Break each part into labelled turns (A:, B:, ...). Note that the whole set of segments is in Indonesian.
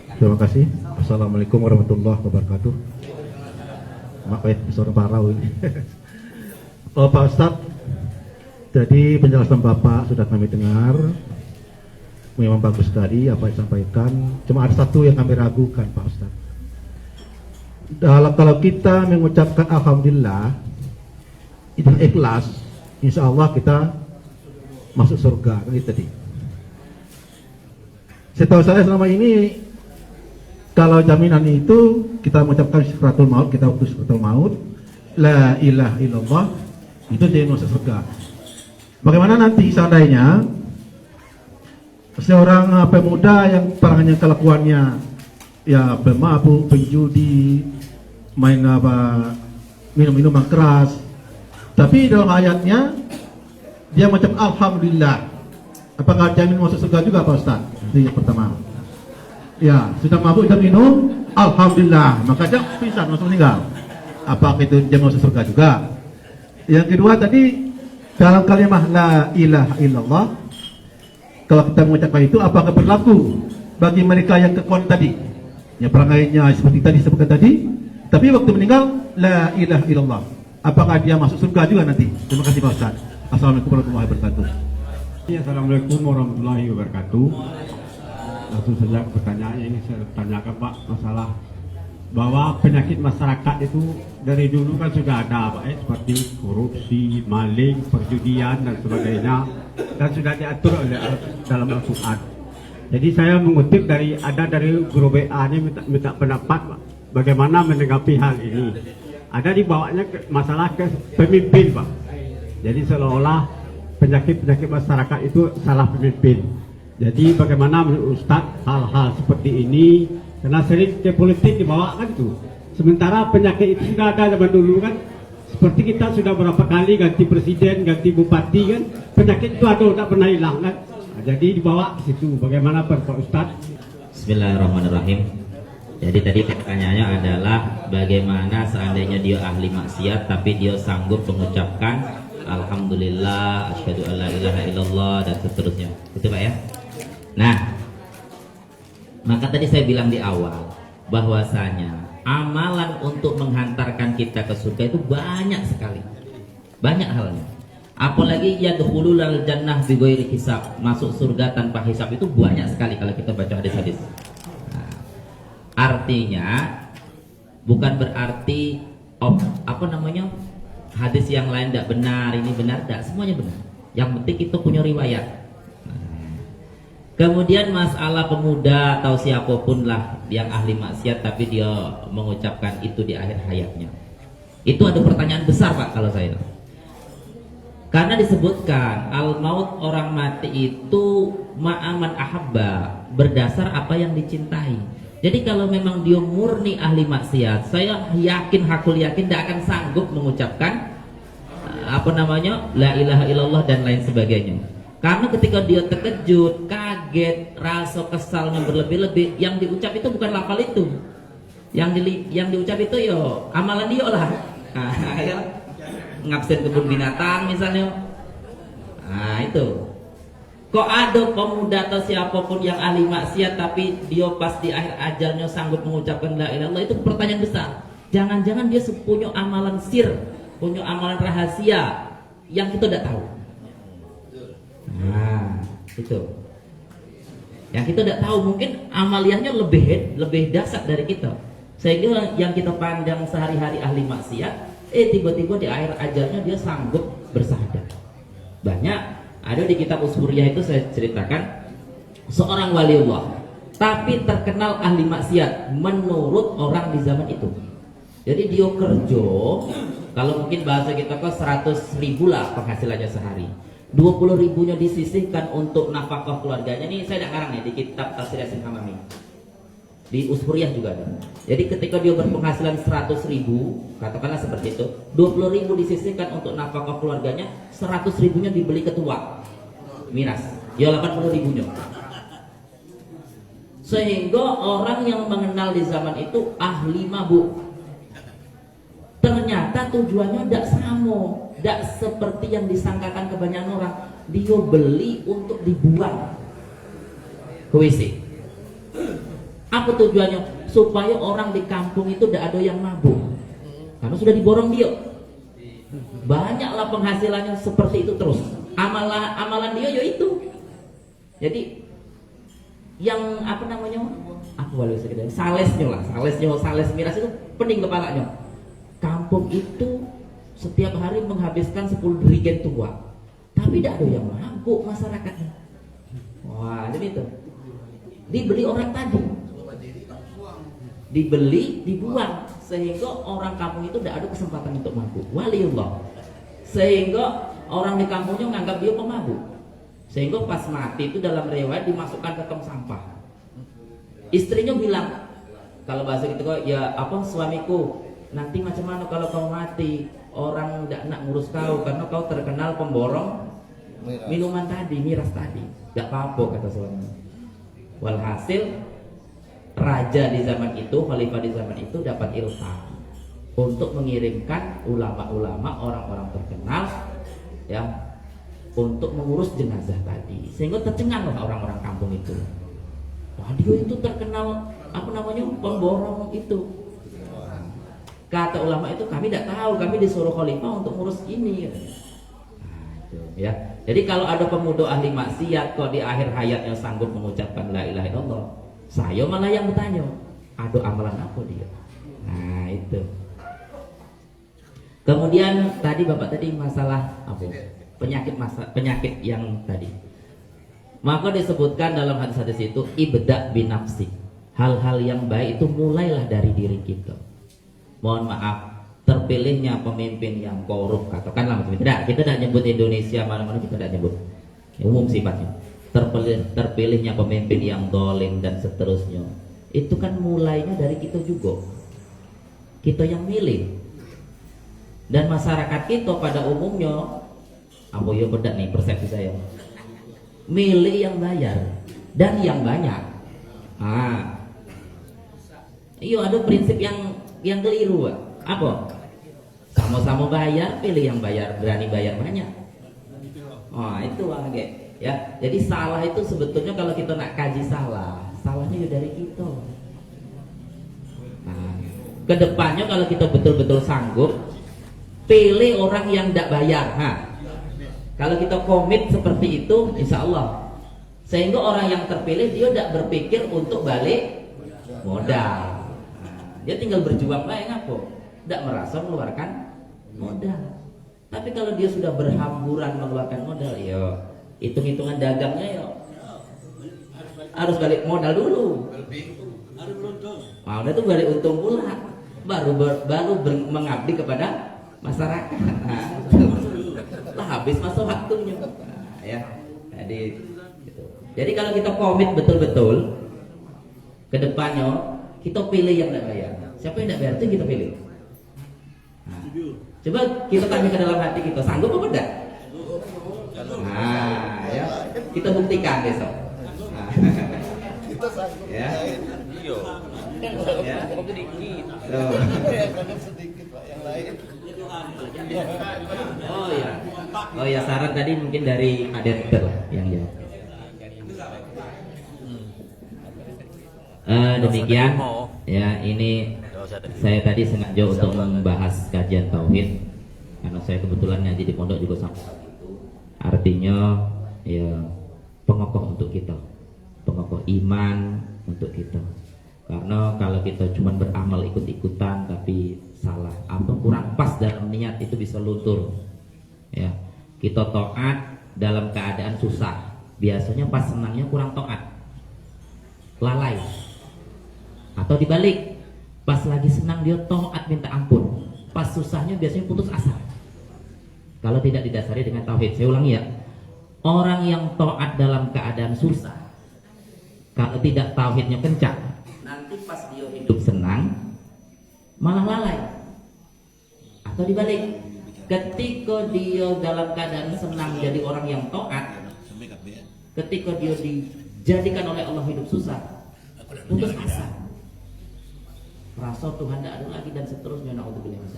A: Terima kasih. Assalamualaikum warahmatullahi wabarakatuh. Maaf ya, suara parau ini. Oh, Pak Ustadz, jadi penjelasan Bapak sudah kami dengar. Memang bagus sekali apa yang disampaikan. Cuma ada satu yang kami ragukan, Pak Ustadz. Kalau kita mengucapkan Alhamdulillah itu ikhlas, insya Allah kita masuk surga, kan itu tadi. Setahu saya selama ini kalau jaminan itu kita mengucapkan syukuratul maut, kita utus syukuratul maut, la ilaha illallah, itu dia masuk surga. Bagaimana nanti seandainya seorang pemuda yang perangannya kelakuannya ya pemabuk, penjudi, main minum-minuman keras, tapi dalam ayatnya dia macam Alhamdulillah, apakah jamin masuk surga juga Pak Ustaz? Itu yang pertama. Ya, sudah mabuk dan minum, Alhamdulillah, maka dia bisa masuk meninggal. Apakah itu dia masuk surga juga? Yang kedua tadi dalam kalimat la ilaha illallah, kalau kita mengucapkan itu apakah berlaku bagi mereka yang kekuatan tadi, yang perangainya seperti tadi sebutkan tadi, tapi waktu meninggal la ilaha illallah, apakah dia masuk surga juga nanti? Terima kasih Pak Ustaz. Assalamualaikum warahmatullahi wabarakatuh.
B: Assalamualaikum warahmatullahi wabarakatuh. Langsung saja pertanyaan yang ingin saya tanyakan Pak, masalah bahwa penyakit masyarakat itu dari dulu kan sudah ada Pak, seperti korupsi, maling, perjudian dan sebagainya, dan sudah diatur oleh dalam Al-Quran. Jadi saya mengutip dari guru BA ini minta pendapat Pak, bagaimana menanggapi hal ini. Ada dibawanya masalah ke pemimpin Pak. Jadi seolah-olah penyakit masyarakat itu salah pemimpin. Jadi bagaimana menurut Ustadz hal-hal seperti ini, karena sering ke politik dibawa kan itu. Sementara penyakit itu sudah ada zaman dulu kan. Seperti kita sudah berapa kali ganti presiden, ganti bupati kan, penyakit itu ada tak pernah hilang kan. Nah, jadi dibawa ke situ. Bagaimana Pak Ustadz?
C: Bismillahirrahmanirrahim. Jadi tadi pertanyaannya adalah bagaimana seandainya dia ahli maksiat tapi dia sanggup mengucapkan Alhamdulillah, asyhadu alla ilaha illallah dan seterusnya. Itu Pak ya. Nah, maka tadi saya bilang di awal bahwasanya amalan untuk menghantarkan kita ke surga itu banyak sekali. Banyak halnya. Apalagi yadkhulul jannah bighairi hisab, masuk surga tanpa hisab itu banyak sekali kalau kita baca hadis-hadis. Nah, artinya bukan berarti hadis yang lain tidak benar, ini benar, tidak, semuanya benar. Yang penting itu punya riwayat. Kemudian masalah pemuda atau siapapun lah yang ahli maksiat tapi dia mengucapkan itu di akhir hayatnya, itu ada pertanyaan besar Pak kalau saya. Karena disebutkan al-maut, orang mati itu ma'aman ahabba, berdasar apa yang dicintai. Jadi kalau memang dia murni ahli maksiat, saya yakin, hakul yakin tidak akan sanggup mengucapkan la ilaha illallah dan lain sebagainya. Karena ketika dia terkejut, kaget, rasa kesalnya berlebih-lebih, yang diucap itu bukan lafal itu. Yang diucap itu yo amalan dia lah. Ngabsen kebun binatang misalnya. Nah itu. Kok ada pemuda atau siapapun yang ahli maksiat tapi dia pas di akhir ajalnya sanggup mengucapkan la ilaha illallah, itu pertanyaan besar. Jangan-jangan dia punya amalan sir, punya amalan rahasia yang kita tidak tahu. Nah, itu. Yang kita tidak tahu, mungkin amaliyahnya lebih dahsyat dari kita. Sehingga yang kita pandang sehari-hari ahli maksiat, tiba-tiba di akhir ajalnya dia sanggup bersahadat. Banyak ada di kitab Usburiyah itu saya ceritakan seorang waliullah tapi terkenal ahli maksiat menurut orang di zaman itu. Jadi dia kerja, kalau mungkin bahasa kita kok 100.000 lah penghasilannya sehari. 20.000-nya disisihkan untuk nafkah keluarganya. Ini saya tidak ngarang nih di kitab Tafsir Yasin Hamami. Di Usburiyah juga ada. Jadi ketika dia berpenghasilan 100.000, katakanlah seperti itu, 20.000 disisihkan untuk nafkah keluarganya, 100.000-nya dibeli ketua miras, ya 80.000-nya. Sehingga orang yang mengenal di zaman itu ahli mabuk. Ternyata tujuannya tidak sama, tidak seperti yang disangkakan kebanyakan orang. Dia beli untuk dibuang ke WC. Apa tujuannya? Supaya orang di kampung itu tidak ada yang mabuk, karena sudah diborong dia. Banyaklah penghasilannya seperti itu terus. Amalan dia yaitu. Jadi yang apa namanya? Aku boleh sekedar sales miras itu pening kepalanya. Kampung itu setiap hari menghabiskan 10 jerigen tua, tapi tidak ada yang mabuk masyarakatnya. Wah, jadi itu dibeli orang tadi, dibeli, dibuang, sehingga orang kampung itu tidak ada kesempatan untuk mabuk. Waliullah, sehingga orang di kampungnya menganggap dia pemabuk, sehingga pas mati itu dalam riwayat dimasukkan ke tong sampah. Istrinya bilang, kalau bahasa gitu kok, ya apa, suamiku, nanti macam mana kalau kau mati, orang tidak nak ngurus kau karena kau terkenal pemborong minuman tadi, miras tadi. Tidak apa-apa, kata suaminya. Walhasil raja di zaman itu, khalifah di zaman itu dapat ilham untuk mengirimkan ulama-ulama, orang-orang terkenal, ya, untuk mengurus jenazah tadi, sehingga tercengang orang-orang kampung itu. Wah, dia itu terkenal apa namanya, pemborong itu. Kata ulama itu, kami tidak tahu, kami disuruh khalifah untuk ngurus ini. Nah, itu, ya. Jadi kalau ada pemuda ahli maksiat kok di akhir hayatnya sanggup mengucapkan la ilaha illallah, saya malah yang bertanya, ada amalan apa dia? Nah, itu. Kemudian tadi Bapak tadi masalah apa? Penyakit yang tadi. Maka disebutkan dalam hadis-hadis itu ibda binafsi. Hal-hal yang baik itu mulailah dari diri kita. Mohon maaf, terpilihnya pemimpin yang korup, katakanlah macam itu. Kita tidak nyebut Indonesia, mana-mana kita tidak nyebut. Umum sifatnya. Terpilihnya pemimpin yang dolim dan seterusnya. Itu kan mulainya dari kita juga. Kita yang milih. Dan masyarakat kita pada umumnya, apa ya beda nih persepsi saya, milih yang bayar dan yang banyak. Iya, ada prinsip yang keliru, Pak. Apa? Sama-sama bayar, pilih yang bayar, berani bayar banyak. Itu lagi ya. Jadi salah itu sebetulnya kalau kita nak kaji salahnya ya dari kita. Kedepannya kalau kita betul-betul sanggup, pilih orang yang tidak bayar. Kalau kita komit seperti itu, insya Allah, sehingga orang yang terpilih dia tidak berpikir untuk balik modal. Dia tinggal berjuang lain apa? Tidak merasa mengeluarkan modal. Tapi kalau dia sudah berhamburan mengeluarkan modal, ya hitung-hitungan dagangnya ya harus balik modal dulu. Udah tuh balik untung pula, baru mengabdi kepada masyarakat. Lah habis masa waktunya. Ya. Jadi kalau kita komit betul-betul ke depannya, kita pilih yang tidak bayar. Siapa yang tidak bayar itu kita pilih. Coba kita tanya ke dalam hati kita, sanggup apa enggak? Ya. Kita buktikan besok.
D: Kita sanggup.
C: Ya. Ya.
D: Sedikit Pak, yang lain.
C: Oh ya, saran tadi mungkin dari Aden yang jawab. Demikian ya, ini saya tadi sengaja untuk membahas kajian tauhid karena saya kebetulan ngaji di pondok juga sama itu. Artinya ya pengokoh untuk kita, pengokoh iman untuk kita. Karena kalau kita cuma beramal ikut-ikutan tapi salah atau kurang pas dalam niat, itu bisa luntur. Ya, kita taat dalam keadaan susah, biasanya pas senangnya kurang taat, lalai. Atau dibalik, pas lagi senang dia taat minta ampun, pas susahnya biasanya putus asa. Kalau tidak didasari dengan tauhid, saya ulangi ya, orang yang taat dalam keadaan susah, kalau tidak tauhidnya kencang, nanti pas dia hidup senang malah lalai. Atau dibalik, ketika dia dalam keadaan senang jadi orang yang taat, ketika dia dijadikan oleh Allah hidup susah, putus asa, rasa Tuhan tidak ada lagi dan seterusnya. Naudzubillah.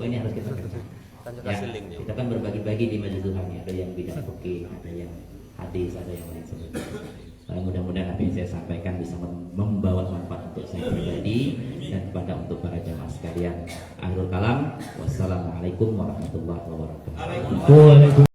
C: Ini harus kita kerjakan. Ya, kita kan berbagi-bagi di majelis Tuhan. Ada yang bidang fikih, ada yang hadis, ada yang lain sebagainya. Mudah-mudahan apa yang saya sampaikan bisa membawa manfaat pribadi dan kepada untuk para jamaah sekalian. Akhirul kalam, wassalamualaikum warahmatullahi wabarakatuh.